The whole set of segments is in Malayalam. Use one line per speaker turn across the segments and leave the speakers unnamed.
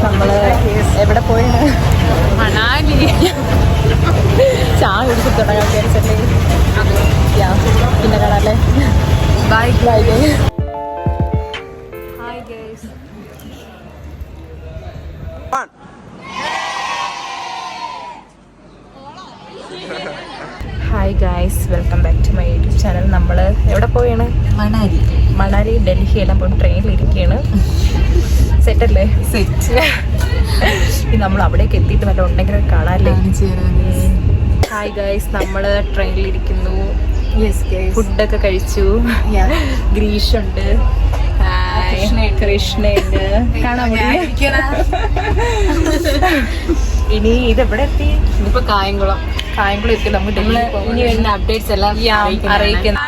നമ്മള് എവിടെ പോയാണ്? മണാലി. ചായ കുടിച്ച് തുടങ്ങാൻ വിചാരിച്ചല്ലേ? പിന്നെ കാണാല്ലേ. Bye bye. Hi guys. Hi guys, welcome back to my YouTube channel. നമ്മൾ എവിടെ പോയാണ്? മണാലി ഡൽഹി എല്ലാം പോയി ട്രെയിനിലിരിക്കുകയാണ്. സെറ്റല്ലേ? സെറ്റ്. നമ്മൾ അവിടേക്ക് എത്തിയിട്ട് വല്ല ഉണ്ടെങ്കിൽ കാണാല്ലേ. ഹായ് ഗൈസ്, നമ്മൾ ട്രെയിനിലിരിക്കുന്നു. ഫുഡൊക്കെ കഴിച്ചു. ഗ്രീഷുണ്ട്, കൃഷ്ണയുണ്ട്. കാണാൻ ഇനി ഇതെവിടെ എത്തി? ഇനിയിപ്പോ കായംകുളം എത്തി. നമുക്ക് ഇനി വരുന്ന അപ്ഡേറ്റ്സ് എല്ലാം അറിയിക്കുന്നു.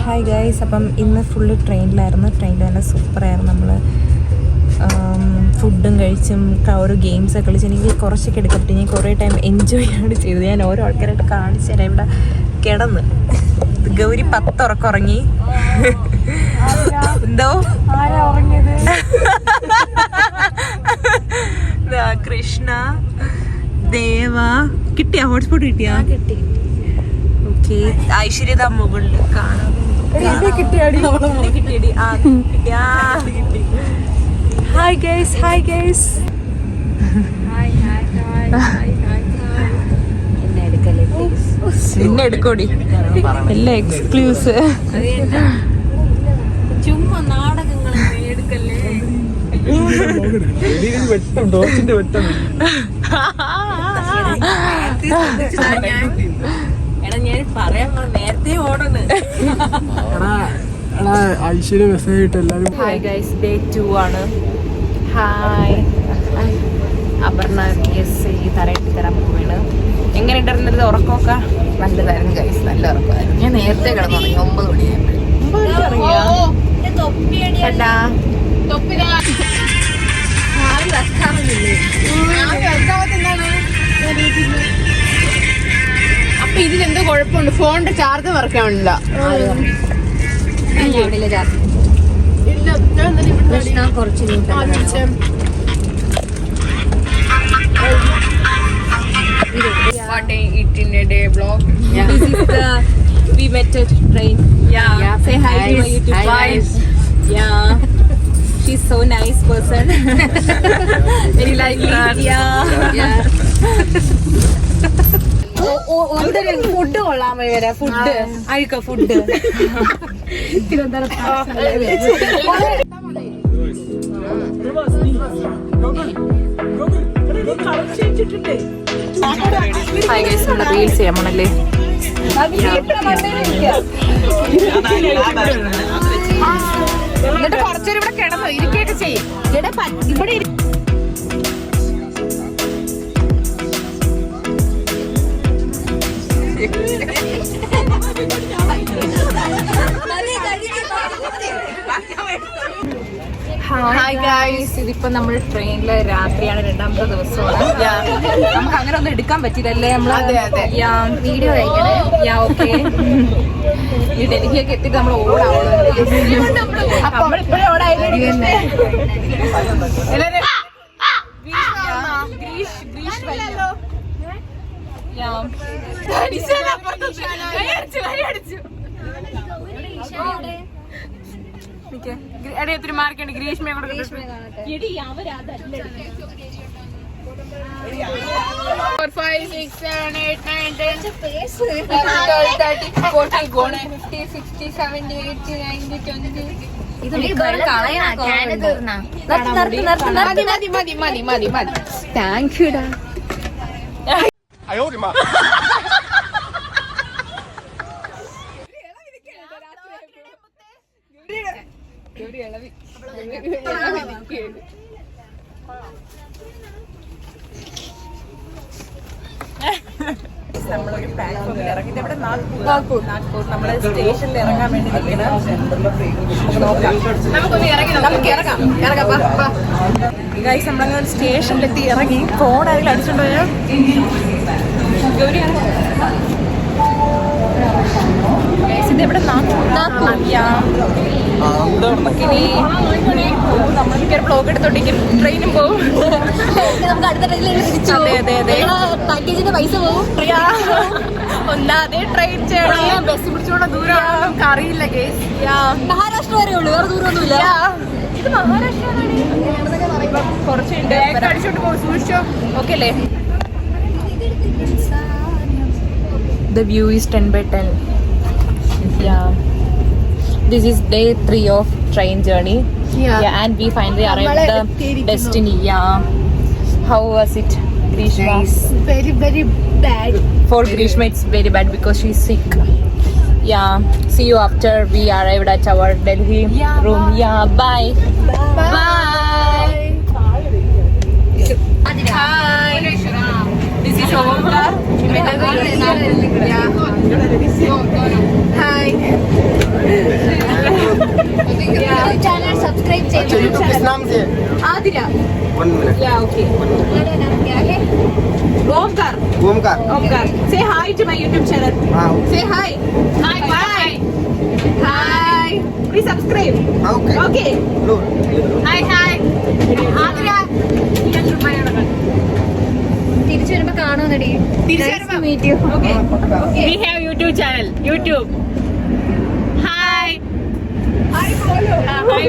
ഹായ് ഗൈസ്, അപ്പം ഇന്ന് ഫുള്ള് ട്രെയിനിലായിരുന്നു. ട്രെയിനിൽ തന്നെ സൂപ്പറായിരുന്നു. നമ്മൾ ഫുഡും കഴിച്ചും ഓരോ ഗെയിംസൊക്കെ കളിച്ച് എനിക്ക് കുറച്ചൊക്കെ എടുക്കാൻ പറ്റി. ഞാൻ കുറേ ടൈം എൻജോയ് ആണ് ചെയ്തത്. ഞാൻ ഓരോ ആൾക്കാരായിട്ട് കാണിച്ചു തരാം. ഇവിടെ കിടന്ന് ഗൗരി 10 ഉറങ്ങി. എന്തോ കൃഷ്ണ, ദേവ കിട്ടിയാ? ഹോട്ട്സ്പോട്ട് കിട്ടിയാ? കിട്ടി. ഓക്കെ. ഐശ്വര്യത മുകളിൽ കാണാം. കിട്ടിയടി. കിട്ടി. Hi guys. എന്നെ എടുക്കോടി, എല്ലാം എക്സ്ക്ലൂസ്. ചുമ്മാ നാടകങ്ങൾ എടുക്കല്ലേ. എടാ ഞാൻ പറയാൻ നേരത്തെ ഓടണ്.
ഐശ്വര്യ മെസ്സേജ് ഇട്ട് എല്ലാവരും.
ഹായ് ഗൈസ്, ഡേ 2 ആണ്. ഹായ് അപർണ PSC തറയിട്ട് തരാൻ പോവാണ്. എങ്ങനെ ഉണ്ടായിരുന്നത് ഉറക്കമൊക്കെ?
നല്ലതായിരുന്നു ഗൈസ്, നല്ല ഉറക്കമായിരുന്നു. ഞാൻ നേരത്തെ കിടന്നുറങ്ങി. 9
അപ്പൊ ഇതിലെന്തോ കുഴപ്പമുണ്ട്. ഫോണിന്റെ ചാർജ് വർക്കാണില്ല.
കുറച്ച്
What I eat in a day vlog.
This is the we met at train. Yeah. Say hi to my YouTube. Bye. Yeah. She's so nice person. Very lively. Yeah. Food കൊള്ളാമോ? ഇവരെ ഫുഡ് അഴുക്ക ഫുഡ്. ഹായ് ഗൈസ്, നമ്മുടെ റീൽസ് ചെയ്യാൻ പോണല്ലേ.
എന്നിട്ട് കുറച്ചേരം ഇവിടെ കിടന്നു ഇരിക്കുകയൊക്കെ ചെയ്യും. ഇവിടെ
ഹായ് ഗൈസ്, ഇതിപ്പോ നമ്മൾ ട്രെയിനില് രാത്രിയാണ്, 2ാമത്തെ ദിവസമാണ്. നമുക്ക് അങ്ങനെ ഒന്നും എടുക്കാൻ പറ്റില്ലല്ലേ നമ്മള്. വീഡിയോ കഴിക്കണേ. ഓക്കെ. ഈ ഡൽഹിയൊക്കെ എത്തിയിട്ട് നമ്മൾ ഓടാവുള്ളൂ.
എത്തിരി മാർക്കുണ്ട്. ഗ്രീഷ്മയെ കൊടുക്കട്ടെ. 4, 5, 6, 7, 8, 9, 10, 12, 13, 14, 15, 16, 17, 18, 19, 20. മതി. താങ്ക് യുടാ.
നമ്മളൊരു പ്ലാറ്റ്ഫോമിൽ ഇറങ്ങി. ഇതെവിടെ? നാഗ്പൂർ. നമ്മള് സ്റ്റേഷനിൽ ഇറങ്ങാൻ വേണ്ടി നിൽക്കണം. നമുക്ക് നോക്കാം. നമുക്കൊന്ന് ഇറങ്ങാം. ഗൈസ് നമ്മളങ്ങനെ സ്റ്റേഷനിലെത്തി ഇറങ്ങി. ഫോൺ ആരെങ്കിലും അടിച്ചോണ്ട് പോയാ ഗൗരിയാണ്. ഇതെവിടെ? നമ്മളിങ്ങനെ ബ്ലോഗ് എടുത്തോണ്ടിരിക്കും. ട്രെയിനും പോവും.
നമുക്ക് അടുത്ത ട്രെയിനിൽ പാക്കേജിന്റെ പൈസ പോകും.
ഒന്നാതെ ട്രെയിൻ ചെയ്യണം. ബസ് പിടിച്ചോണ്ട് ദൂരം നമുക്ക് അറിയില്ല. കേസ്
മഹാരാഷ്ട്ര വരെ ഉള്ളു, വേറെ ദൂരമൊന്നുമില്ല.
ഇത് മഹാരാഷ്ട്ര കുറച്ചുണ്ട്. അടിച്ചോണ്ട് പോകും. സൂക്ഷിച്ചോ. ഓക്കെ അല്ലേ? The view is 10/10. Yeah. This is day 3 of train journey. Yeah, and we finally arrived at the destiny. Yeah. How was it, Grishma?
Nice. Very, very bad.
For Grishma, it's very bad because she's sick. Yeah. See you after we arrived at our Delhi room. Yeah. Bye. Bye. Hi. This is Omkar. Hi.
Channel subscribe ചെയ്യണം.
Adira.
1 minute.
Yeah. Okay. Omkar. Omkar. Say hi to my YouTube channel.
Wow.
Say hi. Hi. Bye. Hi. Please subscribe.
Okay.
Okay.
No.
Hi. Adira.
തിരിച്ചു വരുമ്പോ കാണുന്നടി.
Okay. We have YouTube channel. YouTube. Hi. Hi. Follow. Hi.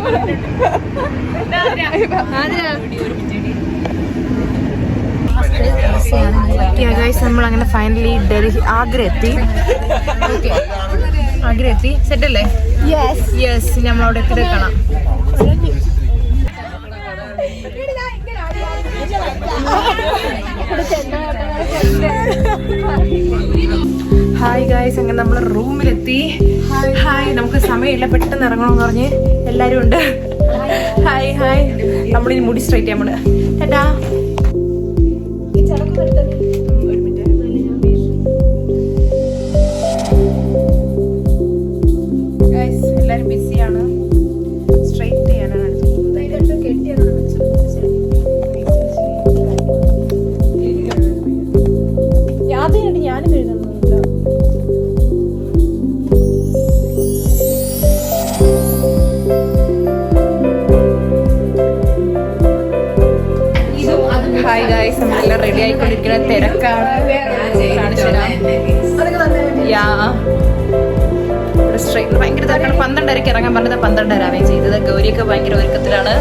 നമ്മൾ അങ്ങനെ ഫൈനലി ഡൽഹി ആഗ്ര എത്തി. സെറ്റ് അല്ലേ? യെസ്. നമ്മൾ അവിടെ എത്തി കാണാം. ഹായ് ഗായ്സ്, അങ്ങനെ നമ്മൾ റൂമിലെത്തി. ഹായ്, നമുക്ക് സമയമില്ല, പെട്ടെന്ന് ഇറങ്ങണമെന്ന് പറഞ്ഞ് എല്ലാരും ഉണ്ട്. ഹായ്. നമ്മളിനി മുടി സ്ട്രൈറ്റ് ചെയ്യാൻ പോണ്. ടാറ്റാ. ഗായ്സ് എല്ലാരും ബിസിയാണ്. സ്ട്രൈറ്റ് ചെയ്യാനാണ് യാതയായിട്ട് ഞാനും എഴുതുന്നുണ്ട്. ഹായ് ഗായ്സ്, നമ്മളെല്ലാം റെഡി ആയിക്കൊണ്ടിരിക്കുന്ന തിരക്കാണ്. ഭയങ്കര തിരക്കാണ്. 12:30 ഇറങ്ങാൻ പറഞ്ഞത് 12:30 ചെയ്തത്. ഗൗരിയൊക്കെ ഭയങ്കര ഒരുക്കത്തിലാണ്.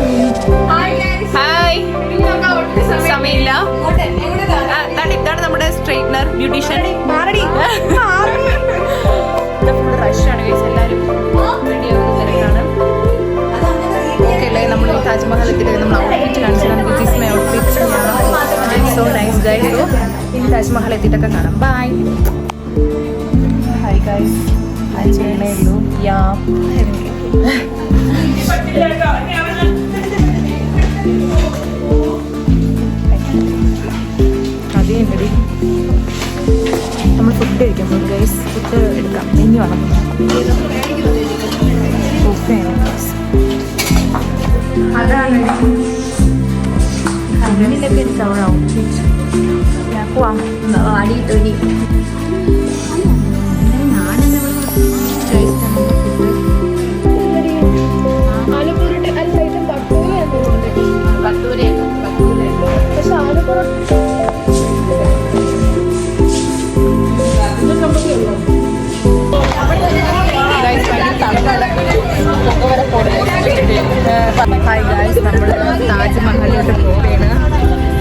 ഹായ്, സമയമില്ല. ഇതാണ് നമ്മുടെ സ്ട്രെയിറ്റ്നർ, ബ്യൂട്ടീഷ്യൻ. ഫുൾ റഷാണ് ഗൈസ്, എല്ലാവരും റെഡി ആവുന്ന തിരക്കാണ്. ഓക്കെ അല്ലേ? നമ്മൾ താജ്മഹൽ എത്തിയിട്ട് നമ്മൾ ഔട്ട്ഫിറ്റ് കാണിച്ചതാണ്. This is my outfit. So nice guys. So ഇനി താജ്മഹൽ എത്തിയിട്ടൊക്കെ കാണാം. ബൈ. ഹായ് ഗൈസ്, ഹായ് ചെയ്യണേ ഉള്ളൂ. യാ അതേ ഉണ്ടടി. നമ്മൾ ഫുഡ് കഴിക്കാൻ പോകും ഗൈസ്. ഫുഡ് എടുക്കാം. മെനു വേണം. അതാണ് പോവാം.
അടിയിട്ടൊരി
ഹായ് ഗായ്സ്, നമ്മൾ താജ്മഹലിലോട്ട് പോവുകയാണ്.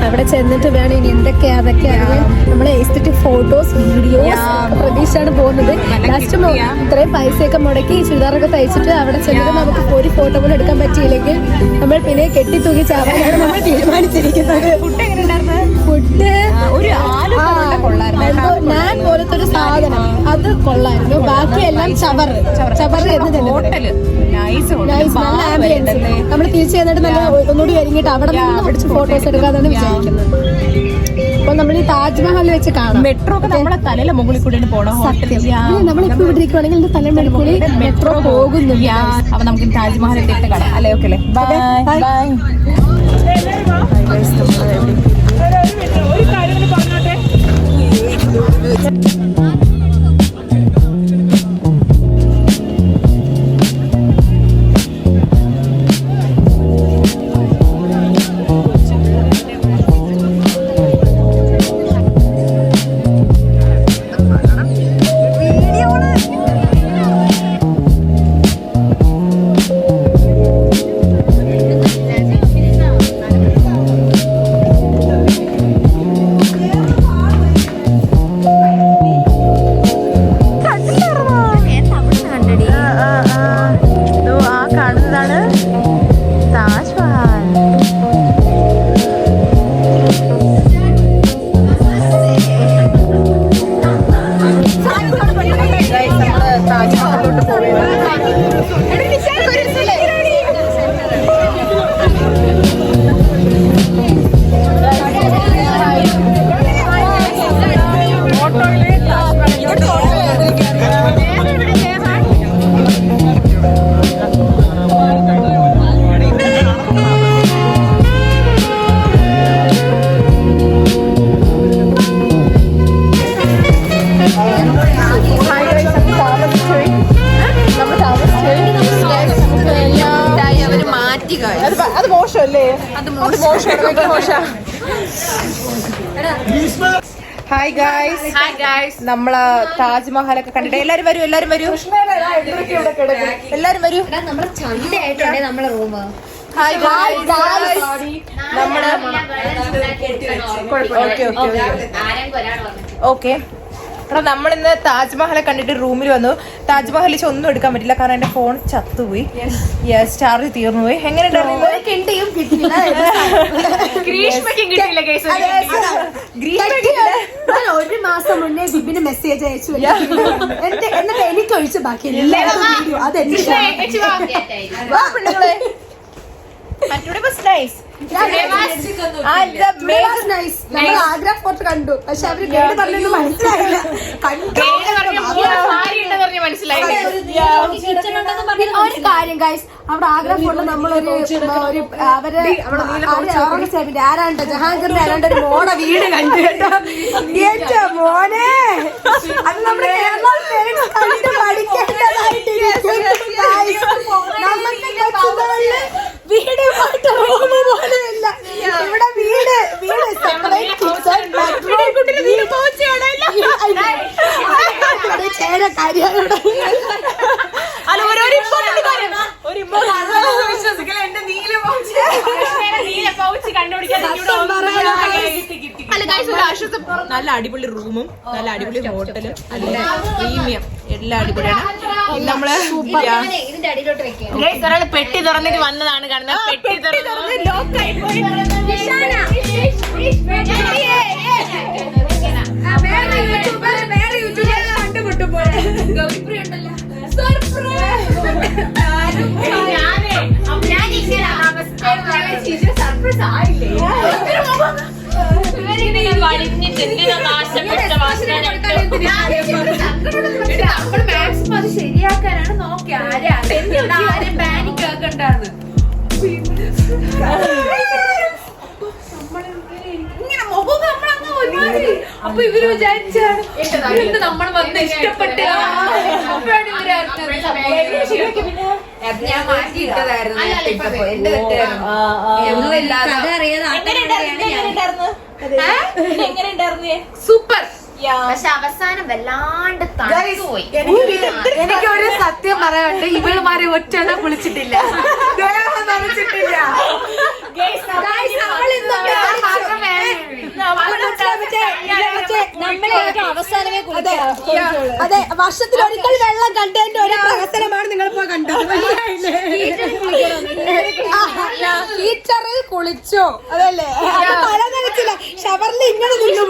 അവിടെ ചെന്നിട്ട് വേണം ഇനി എന്തൊക്കെയാ അതൊക്കെ അറിയാൻ. നമ്മളെ എസ്തെറ്റിക് ഫോട്ടോസ്, വീഡിയോസ് പ്രതീക്ഷയാണ് പോകുന്നത്. ലാസ്റ്റ് ഇത്രയും പൈസയൊക്കെ മുടക്കി ചുരിദാറൊക്കെ തയ്ച്ചിട്ട് അവിടെ ചെന്നിട്ട് നമുക്ക് ഒരു ഫോട്ടോ പോലും എടുക്കാൻ പറ്റിയില്ലെങ്കിൽ നമ്മൾ പിന്നെ കെട്ടിത്തൂക്കി ചാവാനാണ് നമ്മൾ തീരുമാനിച്ചിരിക്കുന്നത്. ഫുഡ്
ഒരു
ഞാൻ പോലത്തെ ഒരു സാധനം അത് കൊള്ളായിരുന്നു. ബാക്കിയെല്ലാം ചവർ എന്ന്
ഹോട്ടല്
നമ്മൾ തിരിച്ചു ചെന്നിട്ട് നല്ല ഒന്നുകൂടി ഒരുങ്ങിയിട്ട് അവിടെ നിന്ന് പിടിച്ച് ഫോട്ടോസ് എടുക്കാന്നാണ് വിചാരിക്കുന്നത്. അപ്പൊ നമ്മൾ ഈ താജ്മഹൽ വെച്ച് കാണാം.
മെട്രോ ഒക്കെ നമ്മളെ തലയിലെ മുകളിൽ കൂടെ പോണ
നമ്മളിപ്പോ ഇവിടെ ഇരിക്കുവാണെങ്കിൽ എന്റെ തലമുറ കൂടി മെട്രോ പോകുന്നു.
അപ്പൊ നമുക്ക് താജ്മഹൽ എത്തിയിട്ട് കാണാം അല്ലേ? ഓക്കെ അല്ലേ? Bye bye. അത് മോശമല്ലേ? അത് മോശം. ഹായ് ഗായ്സ്, നമ്മള് താജ്മഹലൊക്കെ കണ്ടിട്ട് എല്ലാരും വരൂ.
നമ്മുടെ ചന്തയായിട്ടുണ്ട് നമ്മളെ റൂം.
ഹായ് ഗായ്സ്, നമ്മള് ഓക്കെ എടാ നമ്മളിന്ന് താജ്മഹലെ കണ്ടിട്ട് റൂമിൽ വന്നു. താജ്മഹലിൽ ഒന്നും എടുക്കാൻ പറ്റില്ല കാരണം എന്റെ ഫോൺ ചത്തുപോയി. ചാർജ് തീർന്നു പോയി. എങ്ങനെ
ഒരു മാസം മുന്നേ ബിബിന് മെസ്സേജ് അയച്ചു എന്നിട്ട് എനിക്ക് ഒഴിച്ച് ബാക്കി ആഗ്ര ഫോർട്ട് കണ്ടു. പക്ഷെ അവര് ഗൈഡ് പറഞ്ഞൊന്നും മനസ്സിലായില്ല. ഒരു കാര്യം ഗൈസ്, അവിടെ ആഗ്ര ഫോർട്ട് നമ്മളൊരു അവര് ആരാണ്ട് ജഹാംഗീറിന്റെ ആരാണ്ട് ഒരു മോടെ വീട് കണ്ടു കേട്ടോ. ഏറ്റ മോനെ അത് നമ്മുടെ കണ്ട് പഠിക്കേണ്ടതായിട്ട് വീട് പോലെയല്ല ഇവിടെ. വീട് സെപ്പറേറ്റ്
നല്ല അടിപൊളി റൂമും നല്ല അടിപൊളി ഹോട്ടലും നല്ല പ്രീമിയം എല്ലാം അടിപൊളിയാണ്. നമ്മള് ഒരാള് പെട്ടി തുറന്നിട്ട് വന്നതാണ് കാണുന്നത്. പെട്ടി തുറന്ന് ലോക്കായി പോയി.
അത് ശരിയാക്കാനാണ് നോക്കി ആരും പാനിക് ആക്കണ്ടാന്ന്. ഇങ്ങനെ മുഖം നമ്മളങ്ങ് ഒരുമാതിരി. അപ്പൊ ഇവര് വിചാരിച്ചാണ് നമ്മൾ വന്ന് ഇഷ്ടപ്പെട്ട് ഞാൻ മാറ്റിയിട്ടതായിരുന്നു. എന്റെ തെറ്റായിരുന്നു. സൂപ്പർ. പക്ഷെ അവസാനം വല്ലാണ്ട് തണുത്തുപോയി. എനിക്കൊരു സത്യം പറയാനുണ്ട്, ഇവളുമാരെ ഒറ്റണ കുളിച്ചിട്ടില്ല.
അവസാനമേ അതെ, വർഷത്തിൽ ഒരിക്കൽ വെള്ളം കണ്ടതിന്റെ ഒരു പ്രവർത്തനമാണ് നിങ്ങളിപ്പോ കണ്ടത്. ടീച്ചറിൽ കുളിച്ചോ അതല്ലേ? തല നനച്ചില്ല, ഷവറിൽ ഇങ്ങനെ നിന്നു.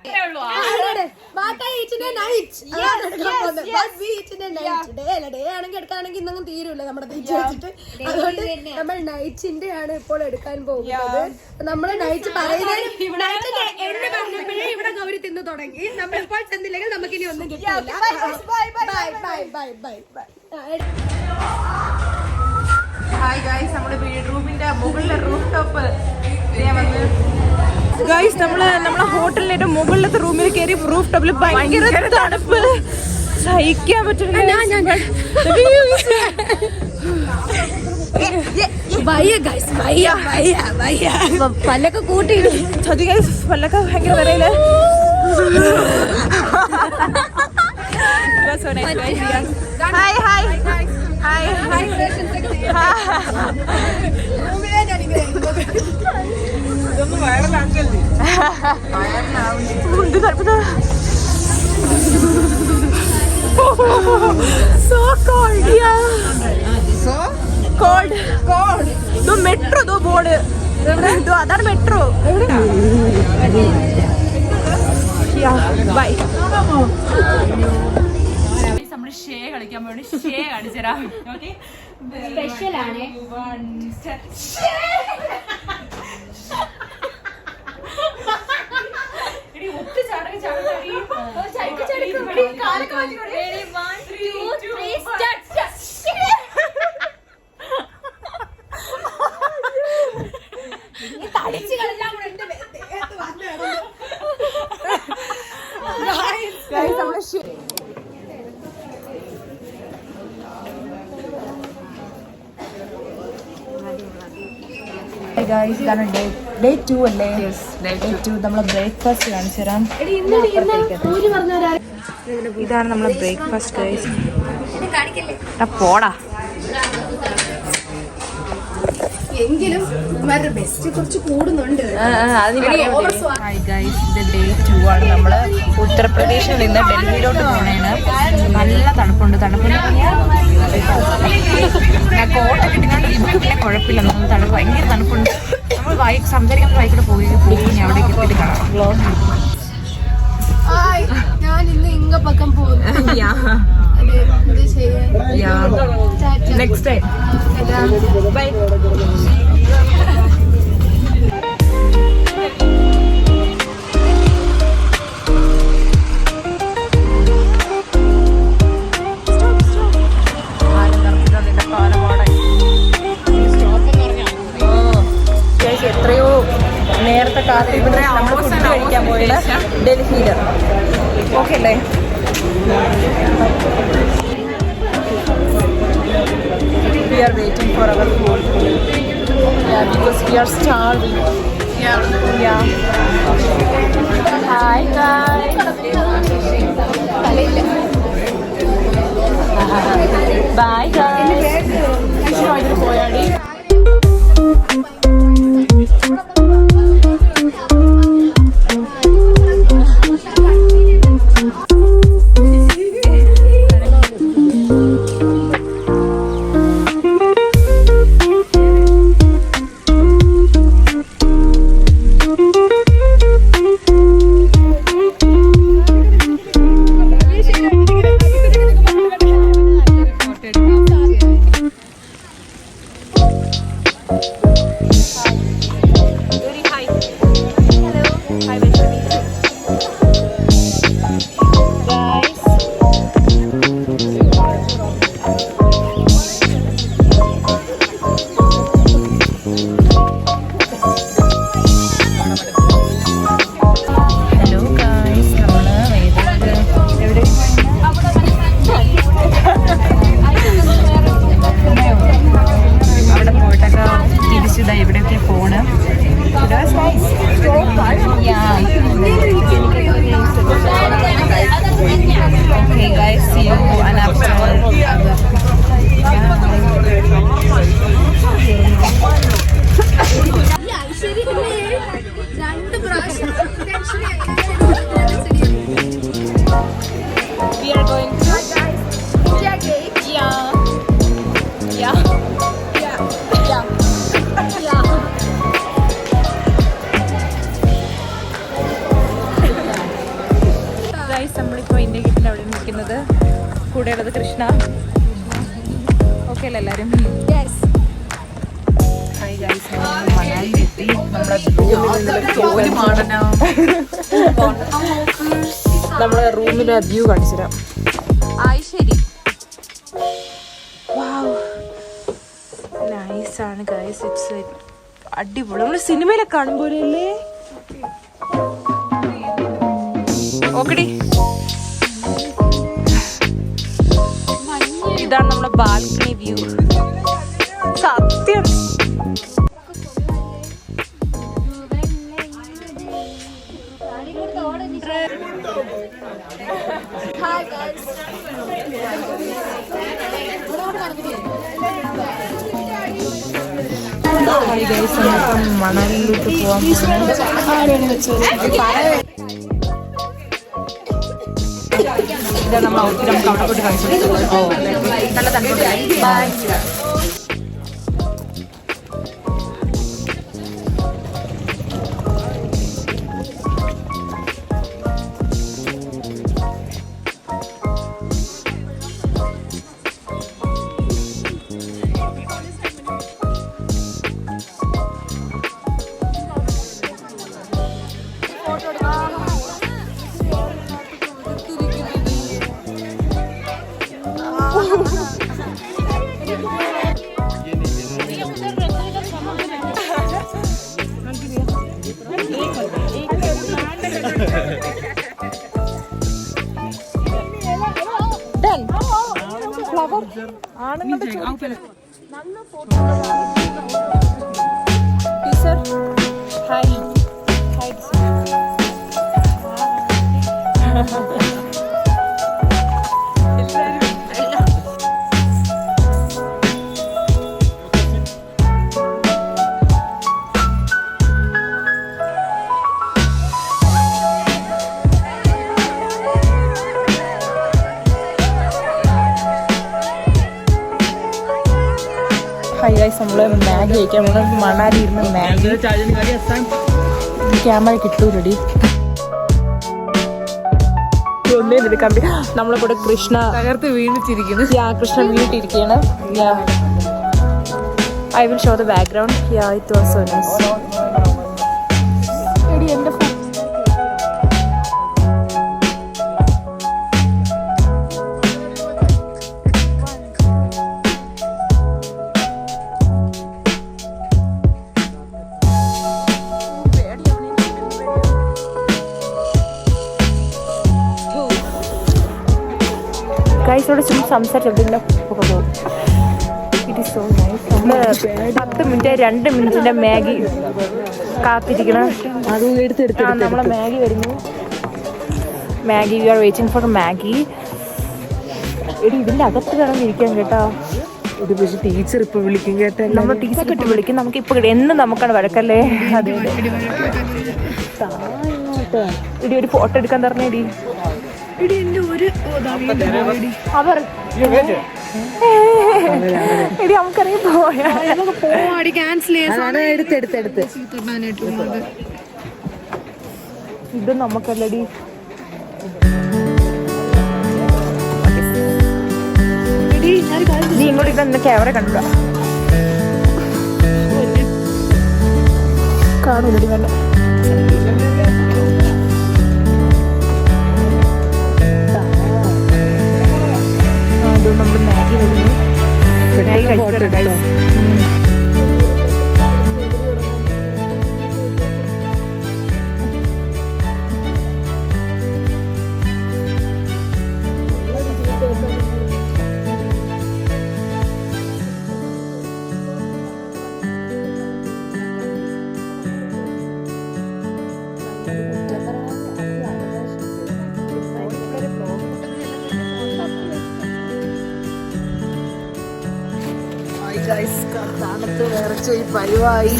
ഡേ ആണെങ്കിൽ എടുക്കാണെങ്കിൽ ഇന്നൊന്നും തീരൂല നമ്മുടെ ടീച്ചർ വെച്ചിട്ട്. അതുകൊണ്ട് നമ്മൾ നൈറ്റിന്റെ ആണ് ഇപ്പോൾ എടുക്കാൻ പോകുന്നത്. നമ്മള് നൈറ്റ് പറയുന്നത് ഇവിടെ ഗൗരി തിന്നു തുടങ്ങി. നമ്മൾ ഇപ്പോൾ ചെന്നില്ലെങ്കിൽ നമുക്ക് ഇനി ഒന്നും കിട്ടില്ല.
ഹായ് ഗൈസ്, നമ്മുടെ ബെഡ്റൂമിന്റെ മുകളിലെ റൂഫ് ടോപ്പ് വന്ന് ഗൈസ്, നമ്മളെ ഹോട്ടലിന്റെ മുകളിലത്തെ റൂമിൽ കയറി റൂഫ് ടോപ്പിൽ ഭയങ്കര തണുപ്പ് സഹിക്കാൻ പറ്റില്ല.
പല്ലൊക്കെ കൂട്ടി
പല്ലൊക്കെ ഭയങ്കര വിലയില്. Hi hi hi So cold, yeah. So cold. Do metro do board. Do adar metro. Yeah, bye. നമ്മള് ഷേ കളിക്കാൻ വേണ്ടി ഷേ കാണിച്ചുതരാം.
സ്പെഷ്യൽ ആണ്.
ഡേ 2 അല്ലേ? ഡേ 2 നമ്മളെ ബ്രേക്ക്ഫാസ്റ്റ് കാണിച്ചു തരാം. ഇതാണ് നമ്മളെ ബ്രേക്ക്ഫാസ്റ്റ് ഗൈസ്. പോടാ.
എങ്കിലും ബെസ്റ്റ് കുറച്ച് കൂടുന്നുണ്ട്.
ഹായ് ഗൈസ്, ഇത് ഡേ 2 ആണ്. നമ്മള് ഉത്തർപ്രദേശിൽ നിന്ന് ഡൽഹിയിലോട്ട് പോണേണ്. നല്ല തണുപ്പുണ്ട്. ഞാൻ കോട്ടൊക്കെ ഇട്ടുകൊണ്ട് ഇരിക്കും, പിന്നെ കുഴപ്പമില്ല. നമ്മൾ തണുപ്പ് ഭയങ്കര തണുപ്പുണ്ട്. നമ്മൾ സംസാരിക്കുന്ന ബൈക്കിൽ പോയി ഞാൻ അവിടേക്ക് എത്തിയിട്ട് കാണാം.
ഞാൻ ഇന്ന് ഇങ്ങ പക്കം പോകുന്നു.
Next time bye. എത്രയോ നേരത്തെ കാത്തിരിപ്പ് നമ്മൾ ഫുഡ് കഴിക്കാൻ പോയില്ല ഡൽഹിയിൽ. ഓക്കെ അല്ലേ? We are waiting for our food. Yeah, because we are starving. Yeah. Hi guys. Bye guys. പോയാടി. നമ്മളിപ്പോൾ ഇന്ത്യ ഗേറ്റിൻ്റെ അവിടെ നിൽക്കുന്നത്. കൂടെയുള്ളത് കൃഷ്ണ. ഓക്കെ അല്ലേ എല്ലാവരും? ഹായ് ഗൈസ്, മണാലി എത്തി. നമ്മളെ റൂമിലെ വ്യൂ കാണിച്ചു തരാം. ശരി, നൈസാണ് ഗൈസ്. ഇറ്റ്സ് അടിപൊളി. നമ്മൾ സിനിമയിലെ കാണുമ്പോഴല്ലേ. ഓക്കെടി, ഇതാണ് നമ്മുടെ ബാൽക്കണി വ്യൂ. സത്യം മണലിലോട്ട് പോകാൻ ഇതാ നമ്മൾ ഔട്ട്ഫിറ്റ് നമുക്ക് അവിടെ പോയിട്ട് കാണിച്ചു. നല്ല തണുപ്പ്. ഹായ് ഗൈസ്, നമ്മള് മാഗി കഴിക്കാൻ പോകണം. മണാലി ഇരുന്ന് മാഗി. ക്യാമറ കിട്ടൂലടി. നമ്മളെ കൂടെ കൃഷ്ണ തകർത്ത് വീണിച്ചിരിക്കുന്നു. കൃഷ്ണ വീണിട്ടിരിക്കുകയാണ്. I will show the background. It was so nice. എന്റെ ഗൈസോട് സംസാരിച്ചോണ്ടില്ല. It is so nice. നമ്മള് 10 മിനിറ്റ് 2 മിനിറ്റിന്റെ മാഗി കാത്തിരിക്കണം. നമ്മളെ മാഗി വരുന്നു. Maggi, we are waiting for Maggi. എടി, ഇതിന്റെ അകത്ത് വേണം ഇരിക്കാൻ കേട്ടോ. ഇത് പക്ഷേ ടീച്ചർ ഇപ്പൊ വിളിക്കും കേട്ടോ. നമ്മൾ ടീച്ചർ കിട്ടി വിളിക്കും. നമുക്ക് ഇപ്പൊ എന്ന് നമുക്കാണ് വഴക്കല്ലേ. അതെ, ഇടി ഒരു ഫോട്ടോ എടുക്കാൻ തരണേടി. അവർ എടി നമുക്കറിയാം പോവാടി. ക്യാൻസൽ എടുത്ത് ഇത് നമുക്കല്ലടി. നീ ഇങ്ങോട്ട് ഇതെന്താ ക്യാമറ കണ്ടില്ല കാണൂലടി. നല്ല നമ്മൾ മാഗി വരുന്നു.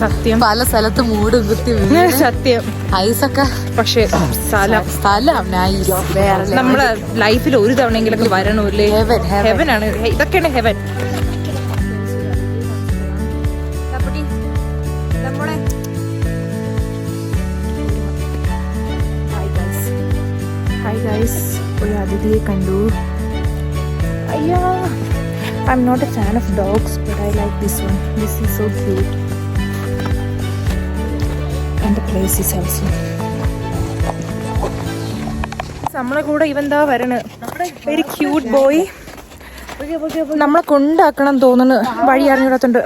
സത്യം, പല സ്ഥലത്ത് മൂട് കുത്തി സത്യം ഐസൊക്കെ. പക്ഷേ സ്ഥലം നമ്മളെ ലൈഫിൽ ഒരു തവണയെങ്കിലൊക്കെ വരണല്ലേ. ഹെവനാണ്. ഇതൊക്കെയാണ് ഹെവൻ. ഹായ് ഗൈസ്, ഒരു അതിഥിയെ കണ്ടു. അയ്യാ, I am not a fan of dogs but I like this one. This is so cute and the place is also. നമ്മളെ കൂടെ ഇവന്താ വരണ്, വെരി ക്യൂട്ട് ബോയ്. നമ്മളെ കൊണ്ടാക്കണം തോന്നുന്നു, വഴി അറിഞ്ഞിടത്തുണ്ട്.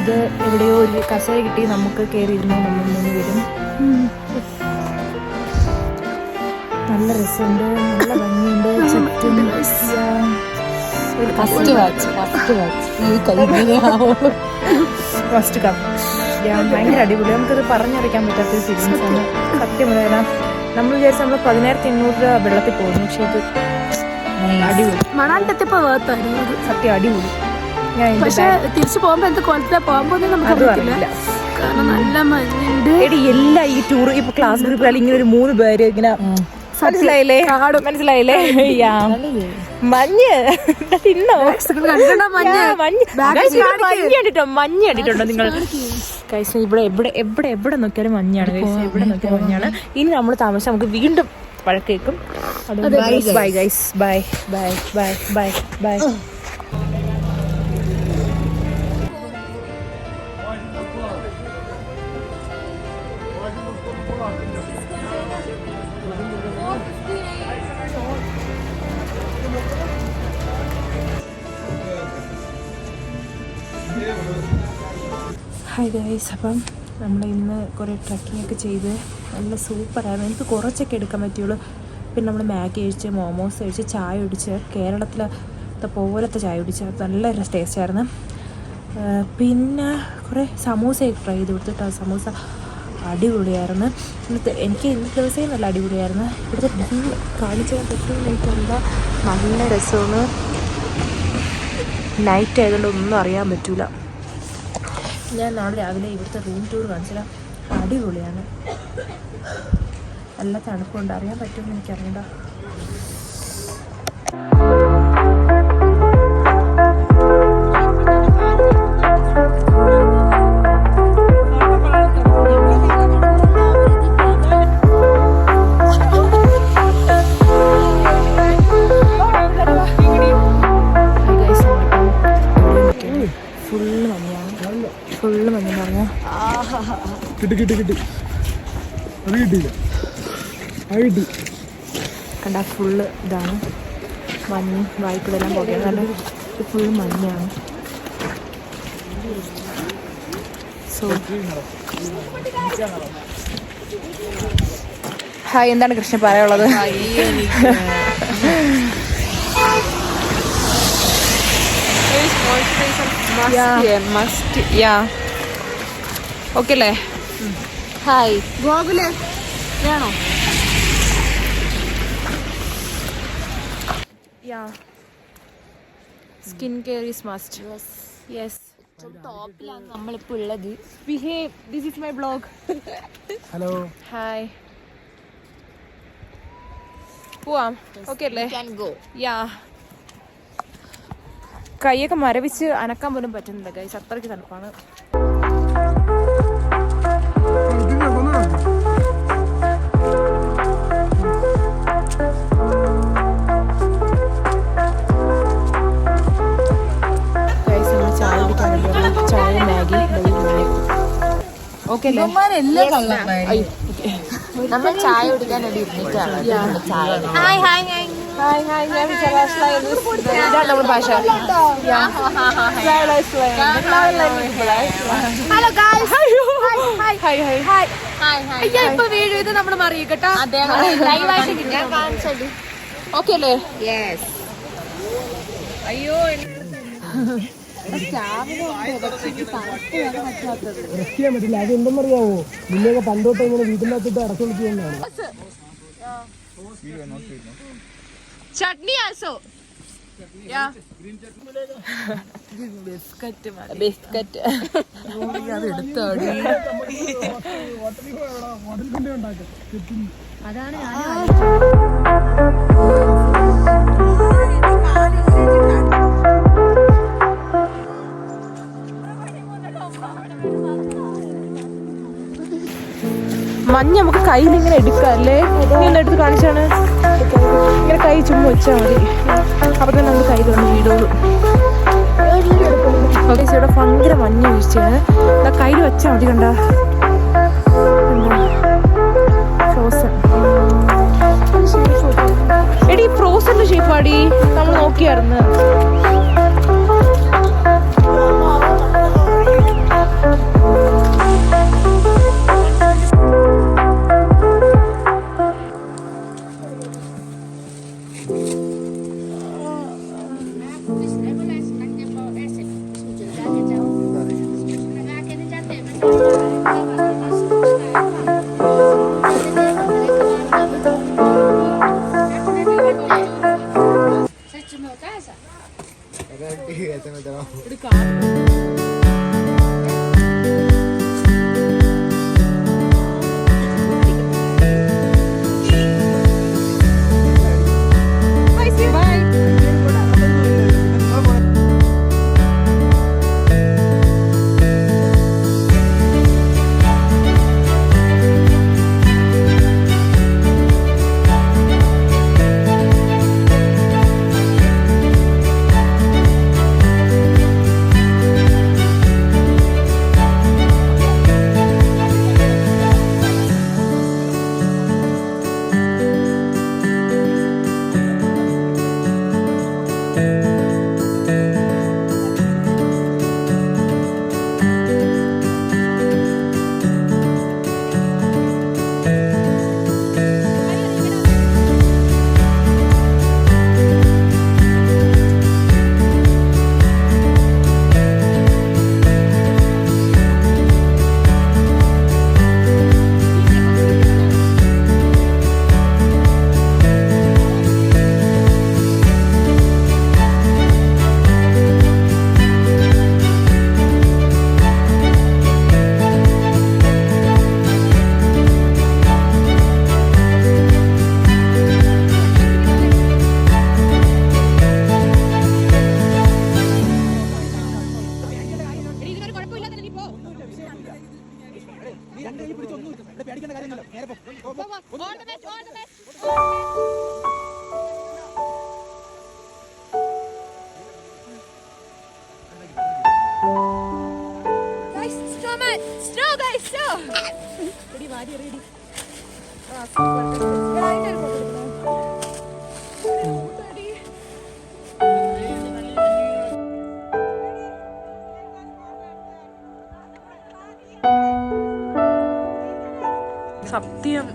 ഇത് എവിടെയോ ഒരു കസേര കിട്ടി, നമുക്ക് കയറിയിരുന്നു. നമ്മൾ 3 പേരും. നല്ല രസമുണ്ട്, നല്ല ഭംഗിയുണ്ട്. ചുറ്റും ഫസ്റ്റ് കം ഭയങ്കര അടിപൊളി. നമുക്കത് പറഞ്ഞറിയിക്കാൻ പറ്റാത്തൊരു ഫീലിങ്സ് ആണ് സത്യം. നമ്മൾ വിചാരിച്ച നമ്മൾ 1,800 രൂപ വെള്ളത്തിൽ പോകുന്നു, പക്ഷെ ഇത് അടിപൊളി.
മണാലിട്ടെത്തിയപ്പോ വേർത്തായിരുന്നു
സത്യം, അടിപൊളി.
പക്ഷെ തിരിച്ചു പോകുമ്പോ എന്ത് കൊലത്തിലാ പോകുമ്പോ നമുക്ക് അറിയില്ല. കാരണം നല്ല മഞ്ഞുണ്ട്.
എല്ലാ ഈ ടൂർ ഇപ്പൊ ക്ലാസ് ഗ്രൂപ്പിൽ ഇങ്ങനെ ഒരു 3 പേര് ഇങ്ങനെ മനസ്സിലായില്ലേ? മഞ്ഞ് തിന്നോ? മഞ്ഞ് കണ്ടിട്ടുണ്ടോ നിങ്ങൾ? കഴിച്ച ഇവിടെ എവിടെ എവിടെ നോക്കിയാലും മഞ്ഞാണ്. കഴിച്ച എവിടെ നോക്കിയാലും മഞ്ഞാണ്. ഇനി നമ്മൾ താമസിച്ചാൽ നമുക്ക് വീണ്ടും വഴക്കേക്കും. Bye guys, bye bye bye bye bye. Hi guys, അപ്പം നമ്മൾ ഇന്ന് കുറേ ട്രക്കിംഗ് ഒക്കെ ചെയ്ത് നല്ല സൂപ്പറായിരുന്നു. എനിക്ക് കുറച്ചൊക്കെ എടുക്കാൻ പറ്റുള്ളൂ. പിന്നെ നമ്മൾ മാഗി കഴിച്ച്, മോമോസ് കഴിച്ച്, ചായ കുടിച്ച്, കേരളത്തിലത്തെ പോലത്തെ ചായ കുടിച്ച് നല്ല ടേസ്റ്റ് ആയിരുന്നു. പിന്നെ കുറേ സമൂസയൊക്കെ ട്രൈ ചെയ്ത് കൊടുത്തിട്ട് സമൂസ അടിപൊളിയായിരുന്നു. എനിക്ക് ഇന്നത്തെ ദിവസമേ നല്ല അടിപൊളിയായിരുന്നു. ഇവിടുത്തെ വ്യൂ കാണിച്ചാൽ പറ്റും എനിക്കെന്താ നല്ല രസമാണ്. നൈറ്റ് ആയതുകൊണ്ട് ഒന്നും അറിയാൻ പറ്റില്ല. ഞാൻ നാളെ രാവിലെ ഇവിടുത്തെ റൂം ടൂർ കാണിച്ചില്ല, അടിപൊളിയാണ്. നല്ല തണുപ്പുണ്ട്, അറിയാൻ പറ്റുമെന്ന് എനിക്കറിയണ്ട. ഫുള്ള് മഞ്ഞെന്ന് പറഞ്ഞാൽ കണ്ട ഫുള്ള് ഇതാണ് മഞ്ഞ്. വായ്പെല്ലാം പോകുന്നത് നല്ല ഇത് ഫുള്ള് മഞ്ഞാണ്. സോ ഹായ്, എന്താണ് കൃഷ്ണ പറയാനുള്ളത്? ഓക്കെ അല്ലേ?
ഹായ് ഗോകുല് വേണോ?
Skin care is must. Yes,
ടോപ്പിലാണ് നമ്മളിപ്പോ ഉള്ളത്.
Behave, this is my blog.
Hello,
hi, പോവാം. ഓക്കെ അല്ലേ? യാ, കൈയൊക്കെ മരവിച്ച് അനക്കാൻ പോലും പറ്റുന്നില്ല ഗൈസ്, അത്രയ്ക്ക് തണുപ്പാണ്. ചായ കുടിക്കാൻ വേണ്ടി ചായ, മാഗി, ഓക്കെ അല്ലേ?
നമ്മൾ ചായ കുടിക്കാൻ വേണ്ടി
hi hi hi hi hi. ഞാൻ ഇതാണ് നമ്മുടെ ഭാഷ.
Hello guys,
hi hi hi hi.
അയ്യോ ഇപ്പൊ വീഡിയോ ഇത് നമ്മൾ അറിയിക്കട്ടോ. ലൈവായിട്ട് ഞാൻ കാണിച്ചത്.
ഓക്കെ അല്ലേ?
യെസ്.
അയ്യോ,
റെസ്റ്റ് ചെയ്യാൻ പറ്റില്ല. അത് എന്തെന്നറിയാവോ, നിന്നെയൊക്കെ പണ്ടോട്ട് ഇങ്ങനെ വീട്ടിൻ്റെ അകത്തിട്ട് അടച്ചു വിളിക്കുന്നതാണ്.
ചട്നി ആൽസോ. ബിസ്ക്കറ്റ് ബിസ്ക്കറ്റ് അത് എടുത്തോടി.
അതാണ്
മഞ്ഞ് നമുക്ക് കയ്യിൽ ഇങ്ങനെ എടുക്കാം അല്ലേ? നീ ഒന്ന് എടുത്ത് കാണിച്ചാണ്. ഇങ്ങനെ കൈ ചുമ്മാ വെച്ചാൽ മതി. അപ്പം തന്നെ നമുക്ക് കയ്യിൽ വന്ന് വീടുള്ളൂ. ഓക്കെ, ഇവിടെ ഭയങ്കര മഞ്ഞ് വീഴ്ചയാണ്. കയ്യിൽ വെച്ചാൽ മതി. കണ്ട ഫ്രോസൺ. എടി ഫ്രോസന്റെ ഷേപ്പാടി നമ്മൾ നോക്കിയായിരുന്നു. സത്യം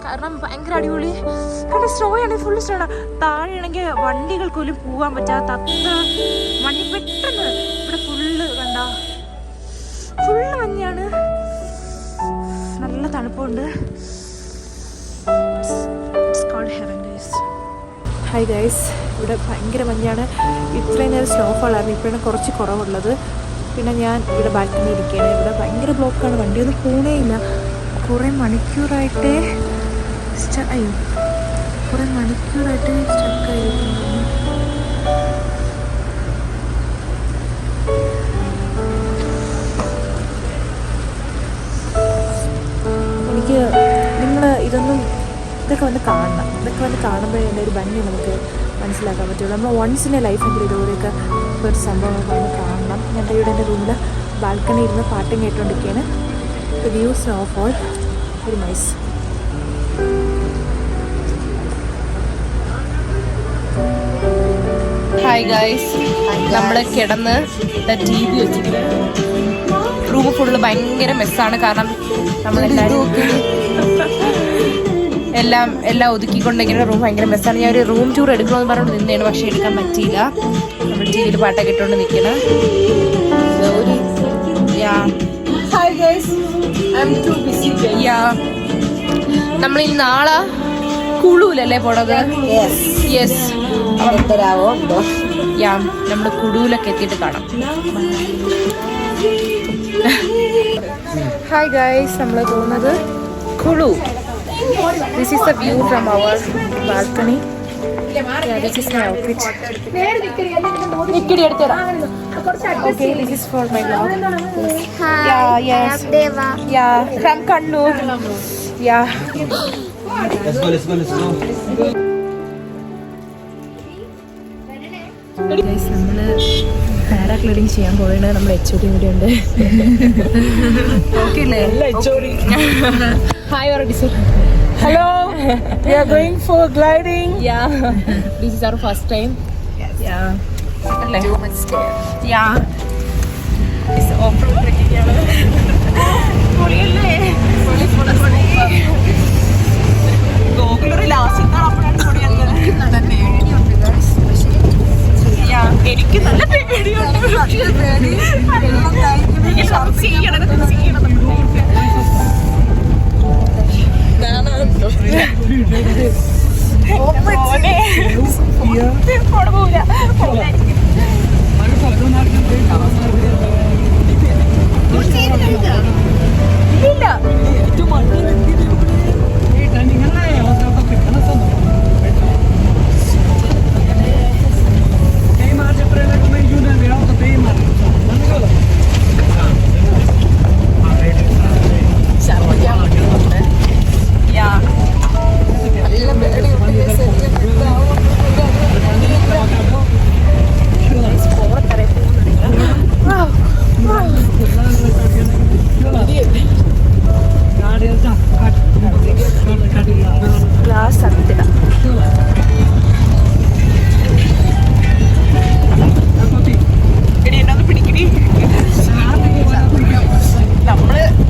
കാരണം ഭയങ്കര അടിപൊളി. കാരണം സ്നോ ആണെങ്കിൽ ഫുള്ള് സ്നോ ആണ്. താഴെയാണെങ്കിൽ വണ്ടികൾക്ക് പോലും പോവാൻ പറ്റാത്ത അത്ര മഞ്ഞ് പെട്ടെന്ന്. ഇവിടെ ഫുള്ള് കണ്ട ഫുള്ള് മഞ്ഞാണ്. നല്ല തണുപ്പുണ്ട്. ഹായ് ഗൈസ്, ഇവിടെ ഭയങ്കര മഞ്ഞാണ്. ഇത്രയും നേരം സ്നോഫോൾ ആയിരുന്നു, ഇപ്പോഴാണ് കുറച്ച് കുറവുള്ളത്. പിന്നെ ഞാൻ ഇവിടെ ബാൽക്കണി ഇരിക്കുകയാണ്. ഇവിടെ ഭയങ്കര ബ്ലോക്കാണ്, വണ്ടിയൊന്നും പോണേ ഇല്ല. കുറേ മണിക്കൂറായിട്ട് സ്റ്റക്കായിരിക്കുന്നു. എനിക്ക് നിങ്ങൾ ഇതൊക്കെ വന്ന് കാണണം. ഇതൊക്കെ വന്ന് കാണുമ്പോഴേ എൻ്റെ ഒരു ഭംഗി നമുക്ക് മനസ്സിലാക്കാൻ പറ്റുള്ളൂ. നമ്മൾ വൺസ് ഇൻ എ ലൈഫെങ്കിലും ഇതുപോലെയൊക്കെ ഒരു സംഭവങ്ങളൊക്കെ വന്ന് കാണണം. ഞാൻ ഇവിടെ എൻ്റെ റൂമിൽ ബാൽക്കണി ഇരുന്ന് പാട്ടും കേട്ടുകൊണ്ടിരിക്കുകയാണ്. View snowfall, very nice. Hi guys, നമ്മൾ കിടന്ന് TV വെച്ചിട്ട് റൂം ഫുള്ള് ഭയങ്കര മെസ്സാണ്. കാരണം നമ്മളെല്ലാവരും എല്ലാം ഒതുക്കിക്കൊണ്ടിരിക്കുന്ന റൂം ഭയങ്കര മെസ്സാണ്. ഞാൻ ഒരു റൂം ടൂർ എടുക്കണമെന്ന് പറഞ്ഞുകൊണ്ട് നിന്നേണ്, പക്ഷേ എടുക്കാൻ പറ്റിയില്ല. നമ്മൾ TV പാട്ടൊക്കെ ഇട്ടുകൊണ്ട് നിൽക്കണം. നമ്മൾ ഇനി നാളെ കുളൂലല്ലേ പോണത്? യെസ്, നമ്മൾ കുടൂലൊക്കെ എത്തിയിട്ട് കാണാം. ഹായ് ഗൈസ്, നമ്മൾ പോകുന്നത് Kullu. This is the view from our balcony. Yeah, this is my outfit. Okay, this is for my vlog. Yeah, yes. Yeah, from Kannur. Yeah.
Let's go.
Guys, നമ്മള് പാരാഗ്ലൈഡിങ് ചെയ്യാൻ പോയത് നമ്മൾ HOD കൂടെ ഉണ്ട്. Okay അല്ലേ? Hi already sir.
Hello. We are going for gliding.
Yeah. This is our first time. Yes. Yeah. Too much scare. Yeah. It's off-road trekking ആണ്. പൊളിയല്ലേ? പൊളി. ഗോകുലൊരു ലാസ്റ്റ് അപ്പോഴാണ് പൊളിയുള്ളത്. എനിക്ക് നല്ല പേടിയുണ്ട്.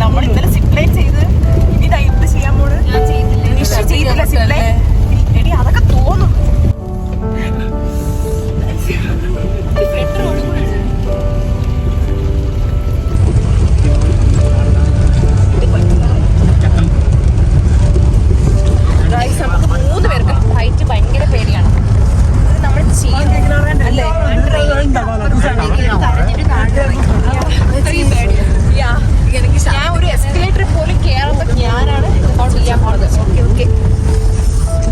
നമ്മൾ ഇന്നലെ സിപ്ലൈൻ ചെയ്ത് ഇനി ഇത് ചെയ്യാൻ പോണ്. ചെയ്തില്ല സിപ്ലൈൻ. എടി അതൊക്കെ തോന്നും. നമുക്ക് 3 പേർക്ക് ഹൈറ്റ് ഭയങ്കര പേടിയാണ്. നമ്മൾ ചെയ്യുന്നത് അല്ലേ? ഞാൻ ഒരു എസ്കലേറ്റർ പോലും കയറുമ്പോൾ ഞാനാണ് ചെയ്യാൻ പോകുന്നത്. ഓക്കെ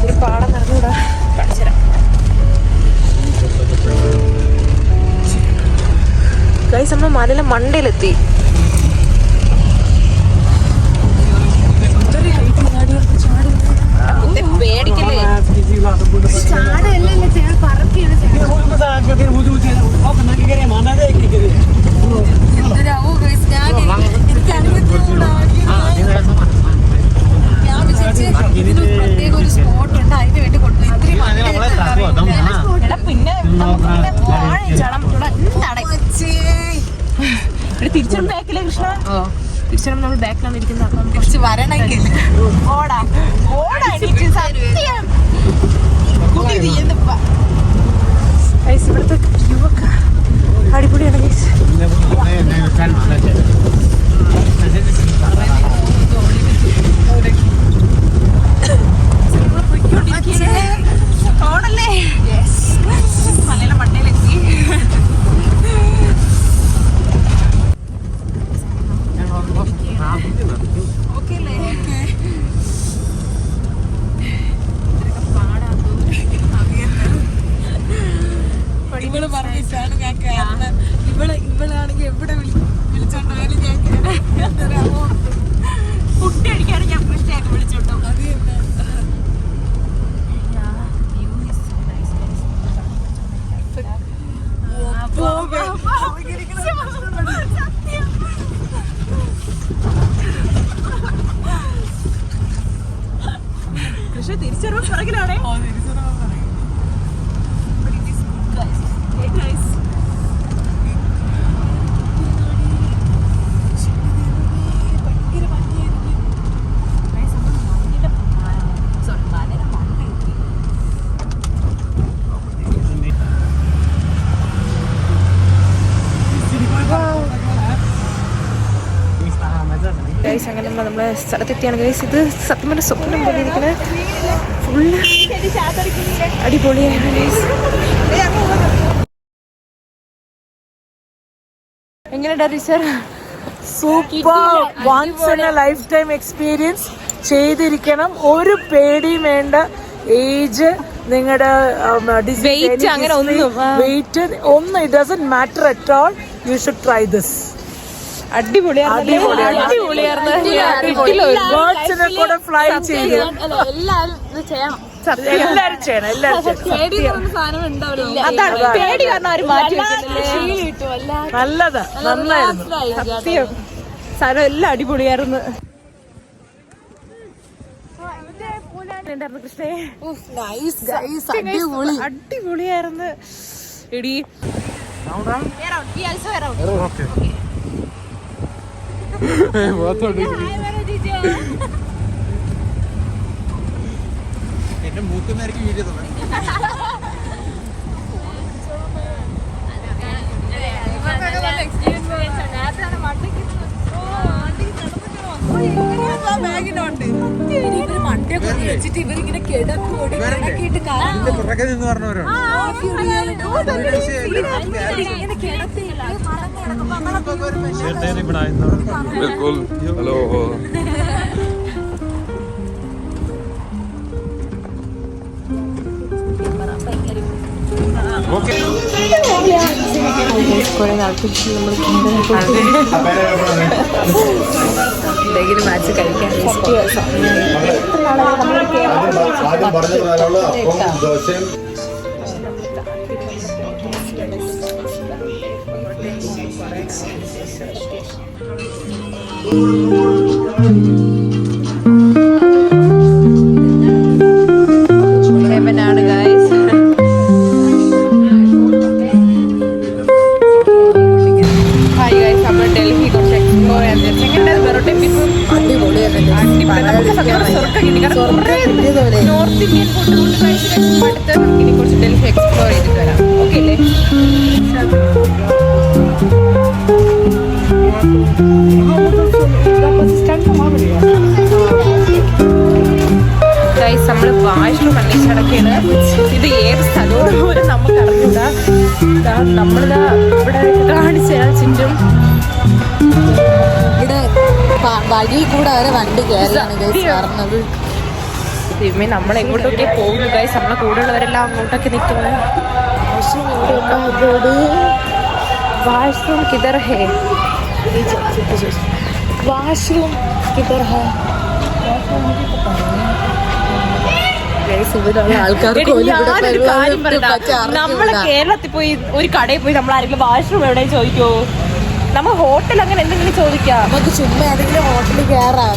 ഒരു പാടം നടന്നുകൂടാ. കാണിച്ചുതരാം. ഗൈസ് നമ്മൾ മലയിലെ മണ്ടയിലെത്തി. പേടിക്കല്ലേ? പ്രത്യേക ഒരു സ്പോട്ട് ഉണ്ട്, അതിന് വേണ്ടി പിന്നെ തിരിച്ചും ബാക്കിലെ കൃഷ്ണ തിരിച്ചും നമ്മൾ ബാക്കിലാണ് ഇരിക്കുന്നത്. അപ്പം കുറച്ച് വരണമെങ്കിൽ ഓടാ ഓടാ. സത്യം ഇവിടുത്തെ വ്യൂ ഒക്കെ അടിപൊളിയാണ് ഗൈസ്. ഓണല്ലേ? മലയിലെ മണ്ടയിലെത്തി. ഓക്കെ അല്ലേ? ഇവള് പറഞ്ഞിട്ടാണ് ഞാൻ കയറുന്നത്. ഇവളാണെങ്കിൽ എവിടെ വിളിച്ചോണ്ടായാലും ഞാൻ കുട്ടി അടിക്കാണ് ഞാൻ പ്രശ്നമായിട്ട് വിളിച്ചോണ്ടോ. കൃഷ്ണ തിരിച്ചറിവ് പിറകിലാണേ. ഗൈസ് അങ്ങനെ നമ്മളെ സ്ഥലത്തെത്തിയാണ് ഗൈസ്. ഇത് സത്യം പറഞ്ഞ സ്വപ്നം പോലെ ഇരിക്കുന്നത്. ഫുള്ള് അടിപൊളിയാണ് ഗൈസ്. എങ്ങനെയുണ്ടാ teacher?
Super, once in a lifetime experience. ചെയ്തിരിക്കണം. ഒരു പേടിയും വേണ്ട. ഏജ്, നിങ്ങളുടെ
Weight അങ്ങനെ ഒന്നും.
വെയിറ്റ് ഒന്നും, it doesn't matter at all. You should try this.
അടിപൊളിയായിരുന്നു.
ബേർഡ്സിനെ കൂടെ ഫ്ലൈ ചെയ്ത് എല്ലാരും ചെയ്യണം.
അതാണ് പേടി കാരണം ആരും മാറ്റി വെക്കുന്നില്ലേ.
നല്ലതാ, നന്നായിരുന്നു.
സത്യം സ്ഥലം എല്ലാം അടിപൊളിയായിരുന്നു. അടിപൊളിയായിരുന്നു എടി.
എന്റെ മൂക്കുന്നേരക്ക് വീഡിയോ തന്നെ. പുറകെ നിന്ന് പറഞ്ഞവരാണ്. ഹലോ
കുറെ നാൾക്ക് എന്തെങ്കിലും മാച്ച് കഴിക്കാൻ ഹെവനാണ് ഗൈസ്. നമ്മൾ ഡൽഹി കുറച്ച് എക്സ്പ്ലോർ ചെയ്യാൻ വിചാരിച്ചു. എങ്ങനെയുണ്ടായിരുന്നു വെറോട്ട ബീഫ്? നോർത്ത് ഇന്ത്യൻ ഫുഡ് കഴിച്ച് അടുത്ത് നമുക്കിനി കുറച്ച് ഡൽഹി എക്സ്പ്ലോർ ചെയ്തിട്ട് വരാം. ഓക്കെ അല്ലേ? ഗൈസ്, നമ്മള് വാഷ്റൂം അന്വേഷിച്ചടക്കാണ്. ഇത് ഏത് സ്ഥലവും പോലും നമുക്ക് അറിഞ്ഞൂടാ. നമ്മളിതാ ഇവിടെ കാണിച്ചു തരാം ചുറ്റും.
ഇവിടെ വഴി കൂടെ വരെ വണ്ടി കയറുന്നത്.
ദൈവമേ, നമ്മൾ എങ്ങോട്ടൊക്കെ പോകുന്നു ഗൈസ്. നമ്മളെ കൂടെയുള്ളവരെല്ലാം അങ്ങോട്ടൊക്കെ നിൽക്കുന്നത്. വാഷ്റൂം കിധർ ഹേ? വാഷ്റൂം കിധർ ഹേ? ഞാനൊരു കാര്യം പറയട്ടെ, നമ്മള് കേരളത്തിൽ പോയി ഒരു കടയിൽ പോയി നമ്മൾ ആരെങ്കിലും വാഷ്റൂം എവിടെ ചോദിക്കോ? നമ്മൾ ഹോട്ടൽ അങ്ങനെ എന്തെങ്കിലും ചോദിക്കാം.
നമുക്ക് ചുമ്മാ ഏതെങ്കിലും ഹോട്ടലിൽ കയറാം.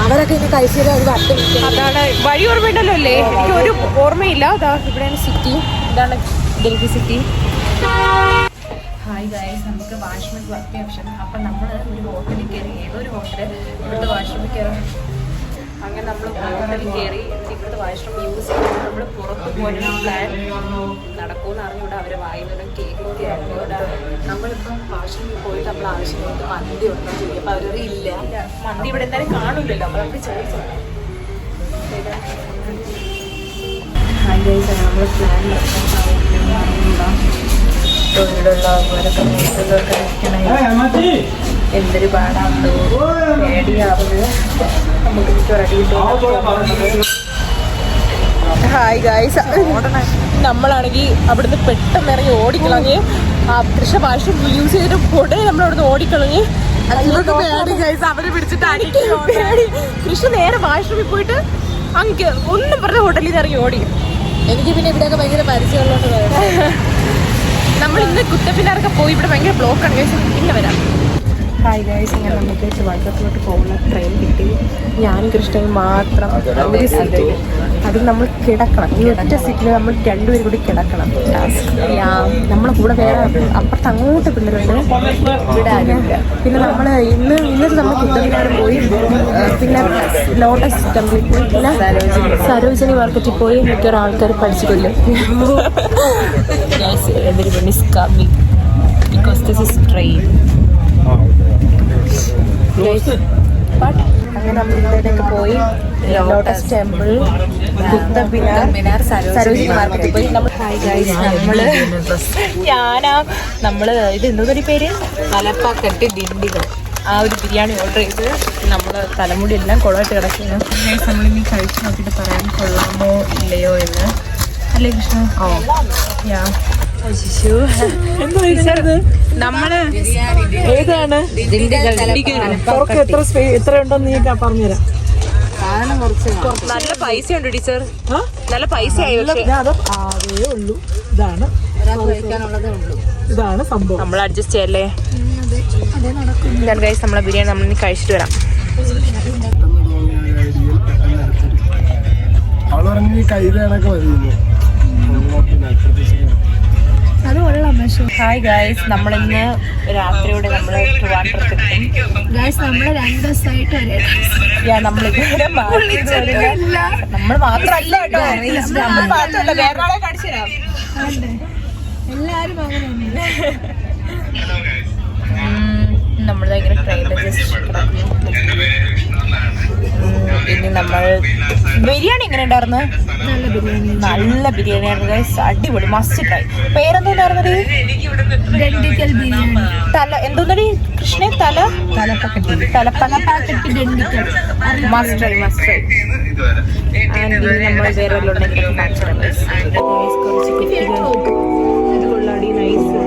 അവരൊക്കെ ഇനി കഴിച്ചാൽ ഒരു വട്ടം.
അതാണ് വഴി ഓർമ്മയുണ്ടല്ലോ അല്ലേ? എനിക്ക് ഒരു ഓർമ്മയില്ല. അതാ ഇവിടെയാണ് സിറ്റി. ഇതാണ് ഡൽഹി സിറ്റി. ഹായ് ഗൈസ്, നമുക്ക് വാഷ്റൂമിൽ അത്യാവശ്യം. അപ്പം നമ്മൾ ഒരു ഹോട്ടലിൽ കയറി. ഏതൊരു ഹോട്ടല് ഇവിടുത്തെ വാഷ്റൂമിൽ കയറാം. അങ്ങനെ നമ്മൾ ഹോട്ടലിൽ കയറി. ഇവിടുത്തെ വാഷ്റൂം യൂസ് ചെയ്തിട്ട് നമ്മൾ പുറത്ത് പോകാനുള്ള പ്ലാൻ നടക്കുമെന്ന് അറിഞ്ഞൂടെ. അവരെ വായുന്നതും കേക്കൊക്കെ അറിഞ്ഞൂടെ. നമ്മളിപ്പം വാഷ്റൂമിൽ പോയിട്ട് നമ്മൾ ആവശ്യമായിട്ട് മന്തി ഉണ്ടോ ചോദിക്കുമ്പോൾ അവരറിയില്ല. മന്തി ഇവിടെ എന്തായാലും കാണൂലല്ലോ. അപ്പോൾ നമ്മൾ ചോദിച്ചു. ഹായ് ഗൈസ്, നമ്മൾ പ്ലാൻ ഇവിടെയുള്ളവരൊക്കെ വീട്ടിലൊക്കെ നിൽക്കണേ. എന്തൊരു പാടാണോ പേടിയാവുന്നത്. നമുക്ക് റെഡി. ഹായ് ഗൈസ്, നമ്മളാണെങ്കിൽ അവിടുന്ന് പെട്ടെന്ന് ഇറങ്ങി ഓടിക്കളഞ്ഞ്. തൃശ വാഷ്റൂം യൂസ് ചെയ്തിട്ട് ഉടനെ നമ്മളവിടുന്ന് ഓടിക്കളഞ്ഞ്. അവര് പിടിച്ചിട്ട് കൃഷ്ണ നേരെ വാഷ്റൂമിൽ പോയിട്ട് അങ്ങ് ഒന്നും പറഞ്ഞ ഹോട്ടലിൽ നിന്ന് ഇറങ്ങി ഓടി.
എനിക്ക് പിന്നെ ഇവിടെയൊക്കെ ഭയങ്കര പരിചയമുള്ളതുകൊണ്ട്
നമ്മൾ ഇന്ന് കുത്തപ്പിനാറൊക്കെ പോയി. ഇവിടെ ഭയങ്കര ബ്ലോക്കാണ് ഗൈസ്. പിന്നെ വരാം. ഹായ് ഗൈസ്, ഇങ്ങനെ നമുക്ക് ട്രിവാൻഡ്രത്തോട്ട് പോകുന്ന ട്രെയിൻ കിട്ടി. ഞാനും കൃഷ്ണയും മാത്രം ഒരു സീറ്റ്. അതിൽ നമ്മൾ കിടക്കണം. ഈ ഒറ്റ സീറ്റിൽ നമ്മൾ രണ്ടുപേരും കൂടി കിടക്കണം. നമ്മളെ കൂടെ വേറെ അപ്പുറത്ത് അങ്ങോട്ട് പിള്ളേരുണ്ട്. ഇവിടെ ആരുമില്ല. പിന്നെ നമ്മൾ ഇന്നത്തെ നമ്മൾ കുത്തപ്പിനാറും പോയി. പിന്നെ ലോട്ടസ് ടെമ്പിളിൽ പോയി. പിന്നെ സരോജിനി മാർക്കറ്റിൽ പോയി. മിക്കൊരു ആൾക്കാർ പഠിച്ചു കൊല്ലും. Everyone is coming because this is train. But അങ്ങനെ നമ്മൾ ഇവിടേക്ക് പോയി. ലോട്ടസ് ടെമ്പിൾ, കുത്തബ്മിനാർ, സരോജിനി മാർക്കറ്റിൽ പോയി. നമ്മൾ ഹായ് ഗൈസ്, നമ്മള് ഇത് എന്തോന്നൊരു പേര്?
മലപ്പാക്കട്ട് ഡിണ്ടികൾ.
ആ ഒരു ബിരിയാണി ഓർഡർ ചെയ്ത് നമ്മൾ തലമുടി എല്ലാം കുളമായിട്ട് കിടക്കുന്നു. നമ്മളിനി കഴിച്ച് നോക്കിയിട്ട് പറയാൻ കൊള്ളാമോ ഇല്ലയോ എന്ന്. അല്ലേ കൃഷ്ണ? ഓ യാ. നമ്മള്
ഏതാണ് എത്ര ഉണ്ടെന്ന് നീ പറഞ്ഞുതരാം.
നല്ല പൈസ ഉണ്ട് ടീച്ചർ, നല്ല പൈസ ആയി.
അതേ ഉള്ളൂ. ഇതാണ് സംഭവം.
നമ്മൾ അഡ്ജസ്റ്റ് ചെയ്യല്ലേ. ഗൈസ് നമ്മളെ ബിരിയാണി നമ്മൾ കഴിച്ചിട്ട് വരാം.
അവള് പറഞ്ഞ കൈതേണൊക്കെ മതിയുള്ളൂ.
അത് കൊള്ളാം. പക്ഷേ
ഹായ് ഗൈസ്, നമ്മളിന്ന് രാത്രിയോടെ നമ്മൾ ട്രിവാൻഡ്രത്തെത്തും.
ഗൈസ് നമ്മള് 2 ദിവസമായിട്ട് ഒരേ
നമ്മളിതുവരെ നമ്മൾ മാത്രല്ല കേട്ടോ, നമ്മൾ മാത്രമല്ല വേറെ ആളെ കാണിച്ചു തരാം.
എല്ലാരും അങ്ങനെ
നമ്മളിങ്ങനെ ട്രെയിനിൽ ജസ്റ്റ് ഇനി നമ്മൾ ബിരിയാണി എങ്ങനെ ഉണ്ടായിരുന്നു? നല്ല ബിരിയാണിയായിരുന്നു ഗൈസ്, അടിപൊളി, മസ്റ്റ് ട്രൈ. പേരെന്തോന്നായിരുന്നത്? തല എന്തോന്നടി Krishna? Thalappakatti must try, must try. And നമ്മൾ വേറെ വല്ലതും ഉണ്ടെങ്കിൽ ഇത് കൊള്ളാടി, നൈസ്,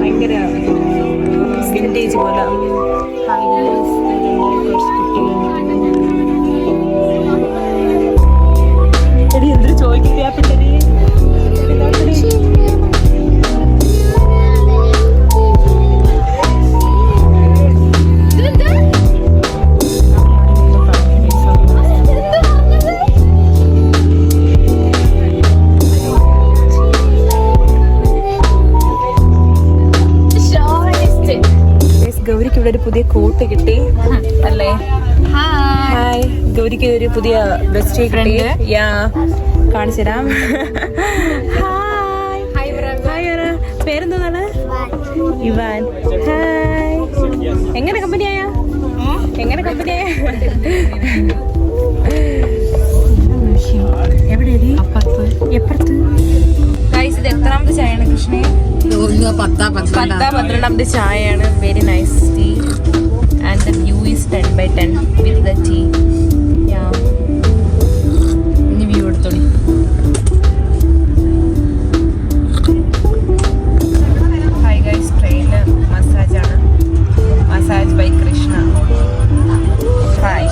ഭയങ്കര വിൻറ്റേജ് പോലെ. എന്തൊരു ചോദിക്കുക പിള്ളേര്. ഗൗരിക്ക് ഇവിടെ ഒരു പുതിയ കോട്ട് കിട്ടി അല്ലേ? ഹായ്, ഗൗരിക്ക് ഒരു പുതിയ ബെസ്റ്റ് കിട്ടി. യാ, കാണിച്ചു തരാം. പേരെന്താണ്? ഇവാൻ. ഹായ്, എങ്ങനെ കമ്പനിയായ? എങ്ങനെ കമ്പനിയായ? എവിടെയാണ്? എപ്പുറത്ത്? ഗൈസ്, ഇത് എത്രാമത്തെ ചായയാണ് കൃഷ്ണേ? 12ാമത്തെ ചായയാണ്. Very nice tea and the view is 10/10 with the tea. ഇനി വ്യൂ എടുത്തോളി. ഹായ് ഗൈസ്, ട്രെയിനിൽ മസാജാണ്. Massage bye Krishna. Hi.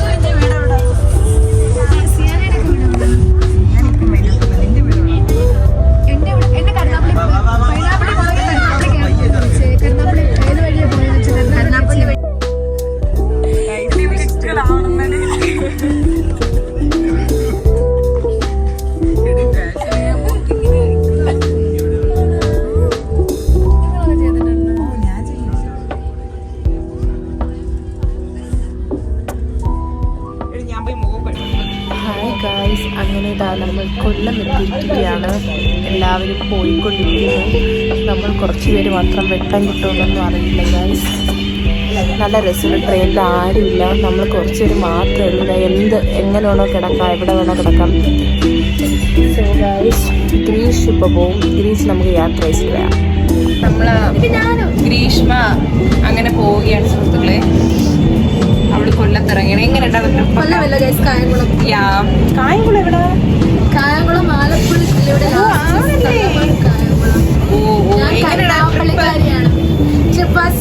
Hi guys, അങ്ങനെ ഇതാ നമ്മൾ കൊല്ലം എത്തിയിരിക്കുകയാണ്. എല്ലാവരും പോയിക്കൊണ്ടിരിക്കുന്നു. നമ്മൾ കുറച്ച് പേര് മാത്രം വെട്ടം കിട്ടുമെന്നൊന്നും അറിയില്ല ഗായ്സ്. നല്ല രസമുള്ള ട്രെയിനിൽ ആരുമില്ല, നമ്മൾ കുറച്ച് പേര് മാത്രമേ ഉള്ളൂ. എങ്ങനെ വേണോ കിടക്കാം, എവിടെ വേണോ കിടക്കാം. സോ ഗായ്സ്, ഗ്രീഷ് ഇപ്പോൾ പോവും. ഗ്രീഷ് നമുക്ക് യാത്ര ചെയ്യാം. നമ്മൾ ഗ്രീഷ്മ അങ്ങനെ പോവുകയാണ് സുഹൃത്തുക്കളെ. അവള് കൊല്ലത്തിറങ്ങണം. എങ്ങനെ ഉണ്ടാവും?
കായംകുളം.
കായംകുളം എവിടെ?
കായംകുളം ആലപ്പുഴ ജില്ലയുടെ കരുനാഗപ്പള്ളിക്കാരിയാണ്.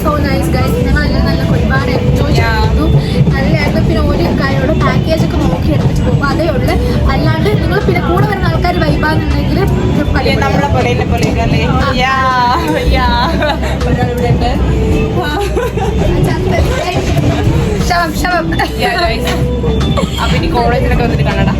സോ നൈസ് ഗൈസ്, ഞങ്ങളെല്ലാം നല്ല ഒരുപാട് എൻജോയ് ചെയ്തു. നല്ലതായിരുന്നു. പിന്നെ ഒരു കാര്യമുള്ള പാക്കേജ് ഒക്കെ നോക്കി എടുത്തിട്ട് പോകും, അതേ ഉള്ളു. അല്ലാണ്ട് നിങ്ങൾ പിന്നെ കൂടെ വരുന്ന ആൾക്കാർ വൈബാന്നുണ്ടെങ്കിൽ
നമ്മളെ പോലെ ഒരാളിവിടെ ഉണ്ട്. അപ്പൊ ഇനി കോളേജിലൊക്കെ വന്നിട്ട് കാണടാ.